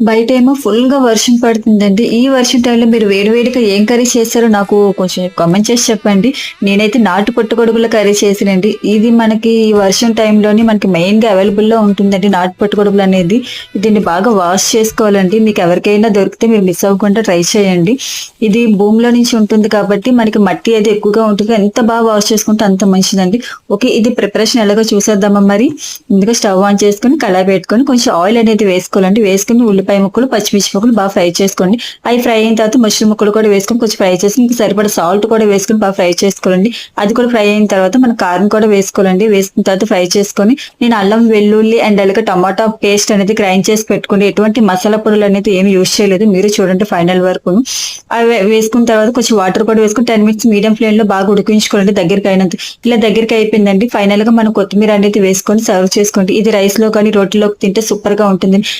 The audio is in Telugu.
బయటేమో ఫుల్‌గా వర్షం పడుతుందండి. ఈ వర్షం టైంలో మీరు వేడి వేడిగా ఏం కర్రీ చేశారో నాకు కొంచెం కామెంట్ చేసి చెప్పండి. నేనైతే నాటు పుట్టగొడుగుల కర్రీ చేశానండి. ఇది మనకి ఈ వర్షం టైంలోని మనకి మెయిన్‌గా అవైలబుల్‌లో ఉంటుందండి నాటు పుట్టగొడుగులనేది. దీన్ని బాగా వాష్ చేసుకోవాలండి. మీకు ఎవరికైనా దొరికితే మీరు మిస్ అవ్వకుండా ట్రై చేయండి. ఇది భూమిలో నుంచి ఉంటుంది కాబట్టి మనకి మట్టి అది ఎక్కువగా ఉంటుంది. ఎంత బాగా వాష్ చేసుకుంటే అంత మంచిదండి. ఓకే. ఇది ప్రిపరేషన్ ఎలాగో చూసేద్దామా మరి? ముందుగా స్టవ్ ఆన్ చేసుకొని కళాయి పెట్టుకొని కొంచెం ఆయిల్ అనేది వేసుకోవాలండి. వేసుకొని ఉల్లిపాయ ముక్కలు, పచ్చిమిర్చి ముక్కలు బాగా ఫ్రై చేసుకోండి. అవి ఫ్రై అయిన తర్వాత మష్రూమ్ ముక్కలు కూడా వేసుకొని కొంచెం ఫ్రై చేసి ఇంక సరిపడా సాల్ట్ కూడా వేసుకొని బాగా ఫ్రై చేసుకోవాలండి. అది కూడా ఫ్రై అయిన తర్వాత మనం కారం కూడా వేసుకోవాలండి. వేసుకున్న తర్వాత ఫ్రై చేసుకొని నేను అల్లం, వెల్లుల్లి అండ్ అలాగే టమాటా పేస్ట్ అనేది గ్రైండ్ చేసి పెట్టుకోండి. ఎటువంటి మసాలా పొడులు అనేది ఏమి యూజ్ చేయలేదు. మీరు చూడండి ఫైనల్ వరకును. అవి వేసుకున్న తర్వాత కొంచెం వాటర్ కూడా వేసుకొని 10 మినిట్స్ మీడియం ఫ్లేమ్ లో బాగా ఉడికించుకోండి దగ్గరికి అయినంత. ఇలా దగ్గరికి అయిపోయిందండి. ఫైనల్ గా మనం కొత్తిమీర అనేది వేసుకొని సర్వ్ చేసుకోండి. ఇది రైస్ లో కానీ రోటీలోకి తింటే సూపర్ గా ఉంటుంది.